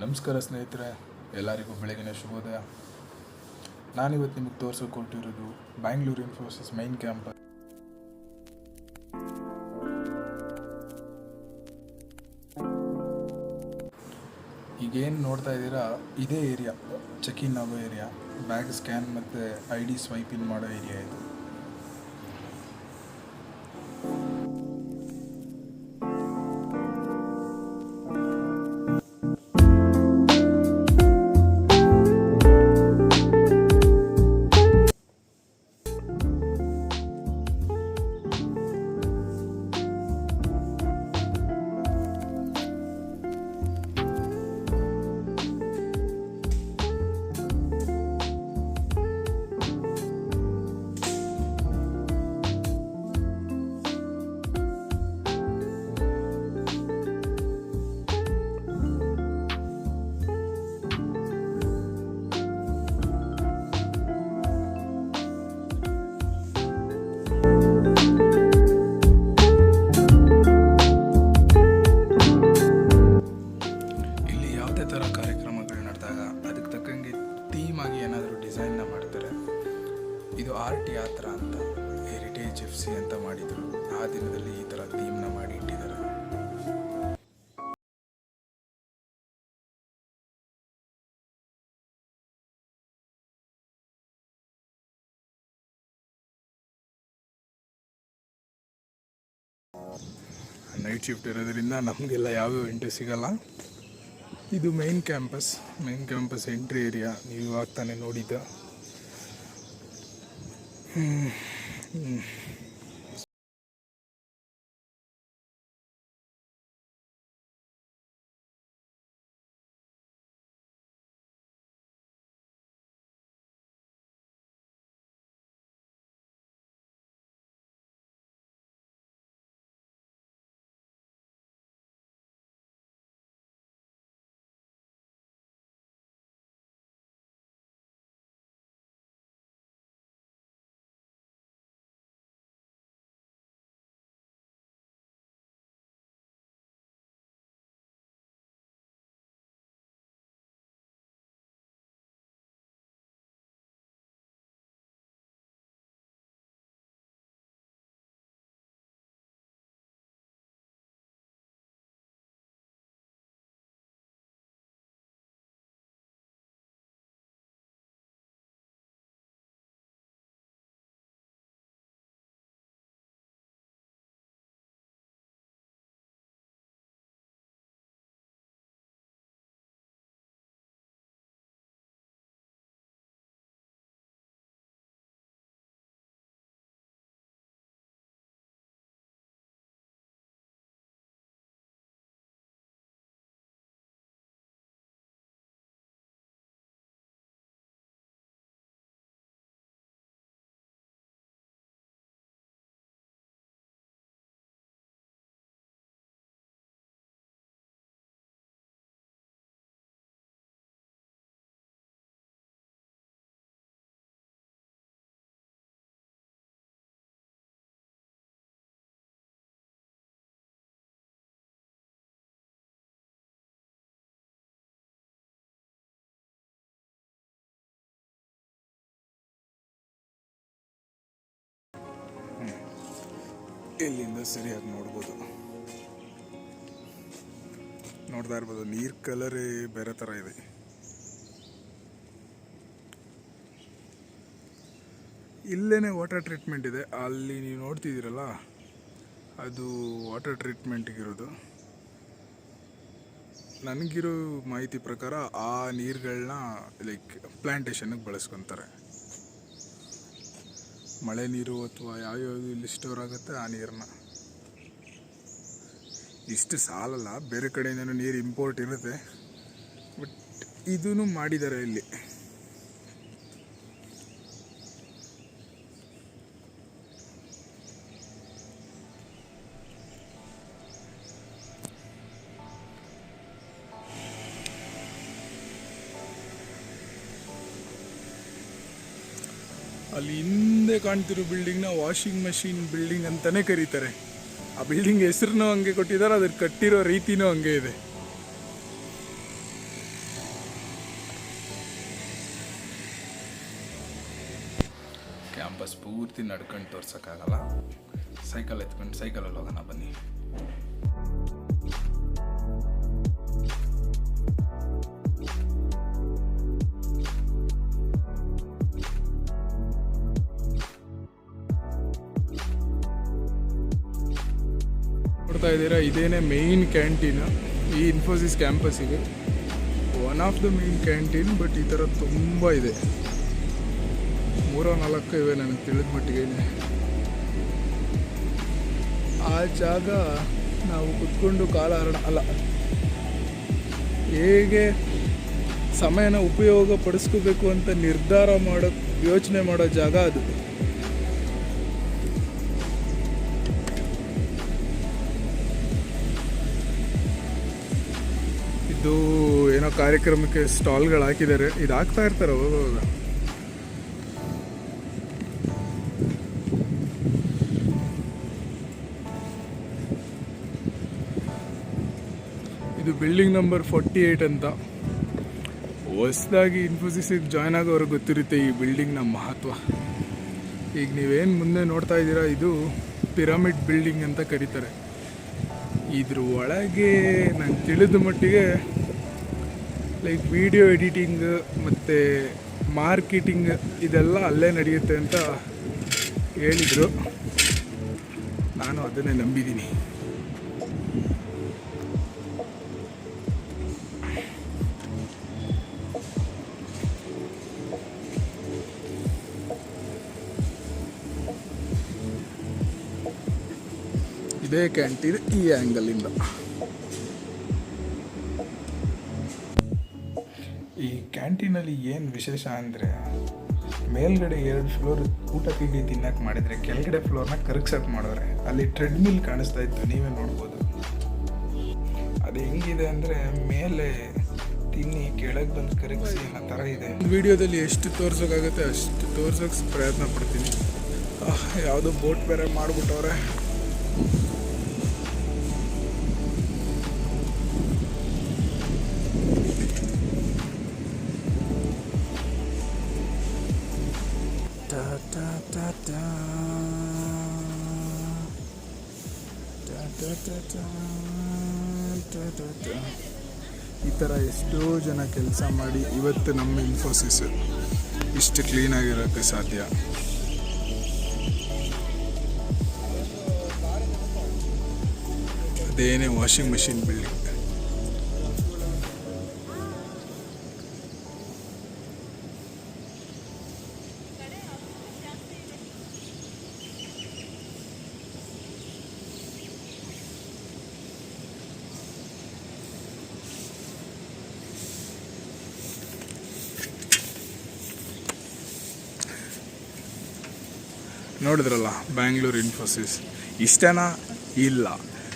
ನಮಸ್ಕಾರ ಸ್ನೇಹಿತರೆ, ಎಲ್ಲರಿಗೂ ಬೆಳಗಿನ ಶುಭೋದಯ. ನಾನಿವತ್ತು ನಿಮಗೆ ತೋರಿಸೋಕೆ ಹೊರಟಿರೋದು ಬ್ಯಾಂಗ್ಳೂರು ಇನ್ಫೋಸಿಸ್ ಮೈನ್ ಕ್ಯಾಂಪಸ್. ಈಗೇನು ನೋಡ್ತಾ ಇದ್ದೀರಾ, ಇದೇ ಏರಿಯಾ ಚೆಕ್ ಇನ್ ಆಗೋ ಏರಿಯಾ, ಬ್ಯಾಗ್ ಸ್ಕ್ಯಾನ್ ಮತ್ತು ID ಸ್ವೈಪ್ ಇನ್ ಮಾಡೋ ಏರಿಯಾ ಇದು. ಕಾರ್ಯಕ್ರಮಗಳು ನಡೆದಾಗ ಅದಕ್ಕೆ ತಕ್ಕಂಗೆ ಥೀಮ್ ಆಗಿ ಏನಾದರೂ ಡಿಸೈನ್ನ ಮಾಡ್ತಾರೆ. ಇದು ಆರ್ಟ್ ಯಾತ್ರಾ ಅಂತ ಹೆರಿಟೇಜ್ FC ಅಂತ ಮಾಡಿದರು. ಆ ದಿನದಲ್ಲಿ ಈ ಥರ ಥೀಮ್ನ ಮಾಡಿ ಇಟ್ಟಿದ್ದಾರೆ. ನೈಟ್ ಶಿಫ್ಟ್ ಇರೋದ್ರಿಂದ ನಮಗೆಲ್ಲ ಯಾವ್ಯಾವ ಎಂಟ್ರಿ ಸಿಗಲ್ಲ. ಇದು ಮೈನ್ ಕ್ಯಾಂಪಸ್ ಎಂಟ್ರಿ ಏರಿಯಾ. ನೀವು ಇವಾಗ ತಾನೇ ನೋಡಿದ್ದ. ಇಲ್ಲಿಂದ ಸರಿಯಾಗಿ ನೋಡ್ತಾ ಇರ್ಬೋದು. ನೀರ್ ಕಲರ್ ಬೇರೆ ತರ ಇದೆ. ಇಲ್ಲೇನೆ ವಾಟರ್ ಟ್ರೀಟ್ಮೆಂಟ್ ಇದೆ. ಅಲ್ಲಿ ನೀವು ನೋಡ್ತಿದ್ದೀರಲ್ಲ, ಅದು ವಾಟರ್ ಟ್ರೀಟ್ಮೆಂಟ್ಗಿರೋದು. ನನಗಿರೋ ಮಾಹಿತಿ ಪ್ರಕಾರ ಆ ನೀರುಗಳನ್ನ ಪ್ಲಾಂಟೇಶನ್ಗೆ ಬಳಸ್ಕೊತಾರೆ. ಮಳೆ ನೀರು ಅಥವಾ ಯಾವ್ಯಾವುದು ಇಲ್ಲಿ ಸ್ಟೋರ್ ಆಗುತ್ತೆ ಆ ನೀರನ್ನ. ಇಷ್ಟು ಸಾಲಲ್ಲ, ಬೇರೆ ಕಡೆಯಿಂದ ನೀರು ಇಂಪೋರ್ಟ್ ಇರುತ್ತೆ. ಬಟ್ ಇದೂ ಮಾಡಿದ್ದಾರೆ ಇಲ್ಲಿ. ಅಲ್ಲಿ ಹಿಂದೆ ಕಾಣ್ತಿರೋ ಬಿಲ್ಡಿಂಗ್ನ ವಾಷಿಂಗ್ ಮಷಿನ್ ಬಿಲ್ಡಿಂಗ್ ಅಂತಲೇ ಕರೀತಾರೆ. ಆ ಬಿಲ್ಡಿಂಗ್ ಹೆಸರನ್ನೂ ಹಂಗೆ ಕೊಟ್ಟಿದ್ದಾರೆ, ಅದ್ರ ಕಟ್ಟಿರೋ ರೀತಿನೂ ಹಂಗೆ ಇದೆ. ಕ್ಯಾಂಪಸ್ ಪೂರ್ತಿ ನಡ್ಕೊಂಡು ತೋರ್ಸೋಕ್ಕಾಗಲ್ಲ. ಸೈಕಲ್ ಎತ್ಕೊಂಡು ಸೈಕಲಲ್ಲಿ ಹೋಗೋಣ ಬನ್ನಿ. ನೋಡ್ತಾ ಇದ್ದೀರಾ, ಇದೇನೇ ಮೇಯ್ನ್ ಕ್ಯಾಂಟೀನ್ ಈ ಇನ್ಫೋಸಿಸ್ ಕ್ಯಾಂಪಸ್ಸಿಗೆ. One of the main canteen. But ಈ ಥರ ತುಂಬ ಇದೆ, 3-4 ಇವೆ ನನಗೆ ತಿಳಿದ ಮಟ್ಟಿಗೆ. ಆ ಜಾಗ ನಾವು ಕುತ್ಕೊಂಡು ಕಾಲಹರಣ ಅಲ್ಲ, ಹೇಗೆ ಸಮಯನ ಉಪಯೋಗ ಪಡಿಸ್ಕೋಬೇಕು ಅಂತ ನಿರ್ಧಾರ ಯೋಚನೆ ಮಾಡೋ ಜಾಗ ಅದು. ಇದು ಏನೋ ಕಾರ್ಯಕ್ರಮಕ್ಕೆ ಸ್ಟಾಲ್ಗಳು ಹಾಕಿದ್ದಾರೆ, ಇದು ಹಾಕ್ತಾ ಇರ್ತಾರೆ ಅವಾಗ. ಇದು ಬಿಲ್ಡಿಂಗ್ ನಂಬರ್ 48 ಅಂತ. ಹೊಸದಾಗಿ ಇನ್ಫೋಸಿಸಿಗೆ ಜಾಯ್ನ್ ಆಗೋವ್ರಿಗೆ ಗೊತ್ತಿರುತ್ತೆ ಈ ಬಿಲ್ಡಿಂಗ್ನ ಮಹತ್ವ. ಈಗ ನೀವೇನು ಮುಂದೆ ನೋಡ್ತಾ ಇದ್ದೀರಾ, ಇದು ಪಿರಮಿಡ್ ಬಿಲ್ಡಿಂಗ್ ಅಂತ ಕರೀತಾರೆ. ಇದ್ರ ಒಳಗೆ ನಂಗೆ ತಿಳಿದ ಮಟ್ಟಿಗೆ ಲೈಕ್ ವಿಡಿಯೋ ಎಡಿಟಿಂಗ್ ಮತ್ತು ಮಾರ್ಕೆಟಿಂಗ್ ಇದೆಲ್ಲ ಅಲ್ಲೇ ನಡೆಯುತ್ತೆ ಅಂತ ಹೇಳಿದರು. ನಾನು ಅದನ್ನೇ ನಂಬಿದ್ದೀನಿ. ಇದೇ ಕ್ಯಾಂಟೀನ್ ಈ ಆ್ಯಂಗಲಿಂದ. ಈ ಕ್ಯಾಂಟೀನಲ್ಲಿ ಏನು ವಿಶೇಷ ಅಂದರೆ, ಮೇಲ್ಗಡೆ 2 ಫ್ಲೋರ್ ಊಟ ತಿಂಡಿ ತಿನ್ನಕ್ಕೆ ಮಾಡಿದರೆ ಕೆಳಗಡೆ ಫ್ಲೋರ್ನ ಕರಗ್ಸಕ್ಕೆ ಮಾಡೋರೆ. ಅಲ್ಲಿ ಟ್ರೆಡ್ಮಿಲ್ ಕಾಣಿಸ್ತಾ ಇತ್ತು, ನೀವೇ ನೋಡ್ಬೋದು. ಅದು ಹೆಂಗಿದೆ ಅಂದರೆ, ಮೇಲೆ ತಿನ್ನಿ ಕೆಳಗೆ ಬಂದು ಕರಗಿಸಿ ಅನ್ನೋ ಥರ ಇದೆ. ವಿಡಿಯೋದಲ್ಲಿ ಎಷ್ಟು ತೋರ್ಸೋಕ್ಕಾಗುತ್ತೆ ಅಷ್ಟು ತೋರ್ಸೋಕ್ಕೆ ಪ್ರಯತ್ನ ಪಡ್ತೀನಿ. ಯಾವುದೋ ಬೋಟ್ ಬೇರೆ ಮಾಡಿಬಿಟ್ಟವ್ರೆ. ಈ ಥರ ಎಷ್ಟೋ ಜನ ಕೆಲಸ ಮಾಡಿ ಇವತ್ತು ನಮ್ಮ ಇನ್ಫೋಸಿಸ್ ಇಷ್ಟು ಕ್ಲೀನಾಗಿರೋಕ್ಕೆ ಸಾಧ್ಯ. ಅದೇನೇ ವಾಷಿಂಗ್ ಮೆಷಿನ್ ಬಿಲ್ಡಿಂಗ್. ನೋಡಿದ್ರಲ್ಲ ಬ್ಯಾಂಗ್ಳೂರು ಇನ್ಫೋಸಿಸ್. ಇಷ್ಟೇನಾ? ಇಲ್ಲ.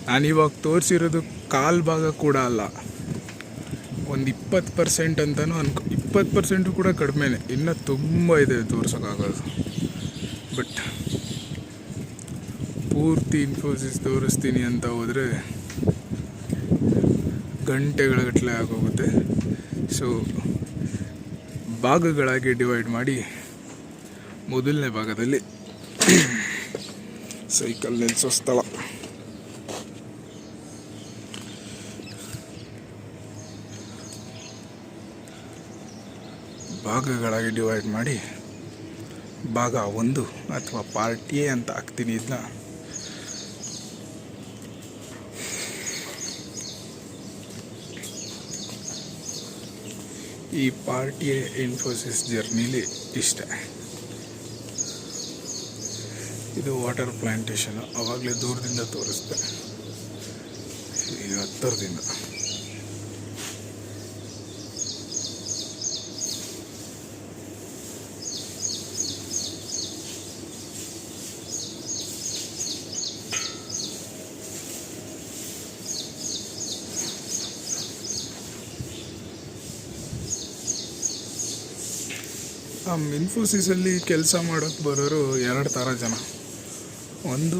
ನಾನಿವಾಗ ತೋರಿಸಿರೋದು ಕಾಲು ಭಾಗ ಕೂಡ ಅಲ್ಲ, ಒಂದು 20% ಅಂತಲೂ 20% ಕೂಡ ಕಡಿಮೆನೇ. ಇನ್ನೂ ತುಂಬ ಇದೆ ತೋರ್ಸೋಕ್ಕಾಗೋದು. ಬಟ್ ಪೂರ್ತಿ ಇನ್ಫೋಸಿಸ್ ತೋರಿಸ್ತೀನಿ ಅಂತ ಹೋದರೆ ಗಂಟೆಗಳಗಟ್ಟಲೆ ಆಗೋಗುತ್ತೆ. ಸೊ ಭಾಗಗಳಾಗಿ ಡಿವೈಡ್ ಮಾಡಿ, ಮೊದಲನೇ ಭಾಗದಲ್ಲಿ ಸೈಕಲ್ ನಿಲ್ಲಿಸೋ ಸ್ಥಳ, ಭಾಗಗಳಾಗಿ ಡಿವೈಡ್ ಮಾಡಿ ಭಾಗ 1 ಅಥವಾ ಪಾರ್ಟ್ ಎ ಅಂತ ಹಾಕ್ತೀನಿ. ಇದನ್ನ ಈ ಪಾರ್ಟ್ ಎ ಇನ್ಫೋಸಿಸ್ ಜರ್ನಿಲಿ ಇಷ್ಟೇ. ಇದು ವಾಟರ್ ಪ್ಲಾಂಟೇಶನ್. ಆವಾಗಲೇ ದೂರದಿಂದ ತೋರಿಸ್ದೆ, ಈಗ ಹತ್ತಿರದಿಂದ. ಇನ್ಫೋಸಿಸಲ್ಲಿ ಕೆಲಸ ಮಾಡೋಕ್ಕೆ ಬರೋರು 2 ಥರ ಜನ. ಒಂದು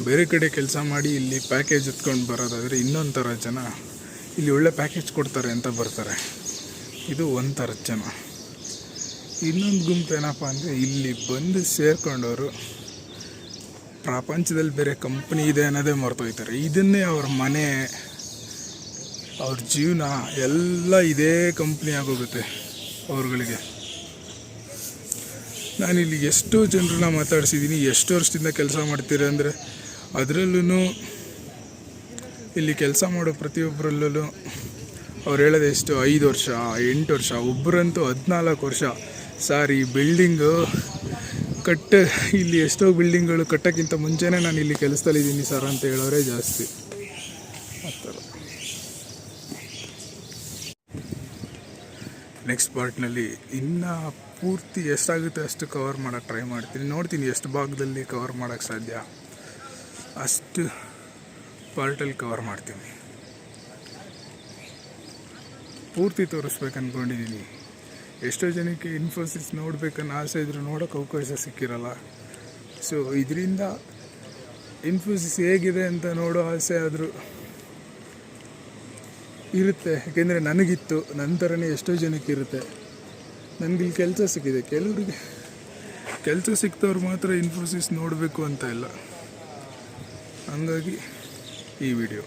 ಬೇರೆ ಕಡೆ ಕೆಲಸ ಮಾಡಿ ಇಲ್ಲಿ ಪ್ಯಾಕೇಜ್ ಎತ್ಕೊಂಡು ಬರೋದಾದರೆ, ಇನ್ನೊಂದು ಥರ ಜನ ಇಲ್ಲಿ ಒಳ್ಳೆ ಪ್ಯಾಕೇಜ್ ಕೊಡ್ತಾರೆ ಅಂತ ಬರ್ತಾರೆ. ಇದು ಒಂದು ಥರದ ಜನ. ಇನ್ನೊಂದು ಗುಂಪು ಏನಪ್ಪ ಅಂದರೆ ಇಲ್ಲಿ ಬಂದು ಸೇರ್ಕೊಂಡವರು ಪ್ರಪಂಚದಲ್ಲಿ ಬೇರೆ ಕಂಪ್ನಿ ಇದೆ ಅನ್ನೋದೇ ಮರ್ತೋಗ್ತಾರೆ. ಇದನ್ನೇ ಅವ್ರ ಮನೆ, ಅವ್ರ ಜೀವನ ಎಲ್ಲ ಇದೇ ಕಂಪ್ನಿ ಆಗೋಗುತ್ತೆ ಅವ್ರುಗಳಿಗೆ. ನಾನಿಲ್ಲಿ ಎಷ್ಟೋ ಜನರನ್ನ ಮಾತಾಡ್ಸಿದ್ದೀನಿ, ಎಷ್ಟು ವರ್ಷದಿಂದ ಕೆಲಸ ಮಾಡ್ತೀರ ಅಂದರೆ ಅದರಲ್ಲೂ ಇಲ್ಲಿ ಕೆಲಸ ಮಾಡೋ ಪ್ರತಿಯೊಬ್ಬರಲ್ಲೂ ಅವ್ರು ಹೇಳೋದು ಎಷ್ಟು 5 ವರ್ಷ 8 ವರ್ಷ, ಒಬ್ಬರಂತೂ 14 ವರ್ಷ. ಸರ್ ಈ ಬಿಲ್ಡಿಂಗು ಇಲ್ಲಿ ಎಷ್ಟೋ ಬಿಲ್ಡಿಂಗ್ಗಳು ಕಟ್ಟೋಕ್ಕಿಂತ ಮುಂಚೆನೇ ನಾನು ಇಲ್ಲಿ ಕೆಲಸದಲ್ಲಿದ್ದೀನಿ ಸರ್ ಅಂತ ಹೇಳೋರೇ ಜಾಸ್ತಿ. ಆ ಥರ ನೆಕ್ಸ್ಟ್ ಪಾರ್ಟ್ನಲ್ಲಿ ಇನ್ನೂ ಪೂರ್ತಿ ಎಷ್ಟಾಗುತ್ತೆ ಅಷ್ಟು ಕವರ್ ಮಾಡೋಕ್ಕೆ ಟ್ರೈ ಮಾಡ್ತೀನಿ. ನೋಡ್ತೀನಿ ಎಷ್ಟು ಭಾಗದಲ್ಲಿ ಕವರ್ ಮಾಡೋಕ್ಕೆ ಸಾಧ್ಯ ಅಷ್ಟು ಪಾರ್ಟಲ್ಲಿ ಕವರ್ ಮಾಡ್ತೀನಿ. ಪೂರ್ತಿ ತೋರಿಸ್ಬೇಕು ಅಂದ್ಕೊಂಡಿದ್ದೀನಿ. ಎಷ್ಟೋ ಜನಕ್ಕೆ ಇನ್ಫೋಸಿಸ್ ನೋಡ್ಬೇಕನ್ನೋ ಆಸೆ ಇದ್ರೂ ನೋಡೋಕ್ಕೆ ಅವಕಾಶ ಸಿಕ್ಕಿರಲ್ಲ. ಸೊ ಇದರಿಂದ ಇನ್ಫೋಸಿಸ್ ಹೇಗಿದೆ ಅಂತ ನೋಡೋ ಆಸೆ ಆದರೂ ಇರುತ್ತೆ. ಯಾಕೆಂದರೆ ನನಗಿತ್ತು, ನನ್ನ ಥರನೇ ಎಷ್ಟೋ ಜನಕ್ಕೆ ಇರುತ್ತೆ. ನನಗಿಲ್ಲಿ ಕೆಲಸ ಸಿಕ್ಕಿದೆ. ಕೆಲವರಿಗೆ ಕೆಲಸ ಸಿಕ್ತವ್ರು ಮಾತ್ರ ಇನ್ಫೋಸಿಸ್ ನೋಡಬೇಕು ಅಂತ ಇಲ್ಲ. ಹಂಗಾಗಿ ಈ ವಿಡಿಯೋ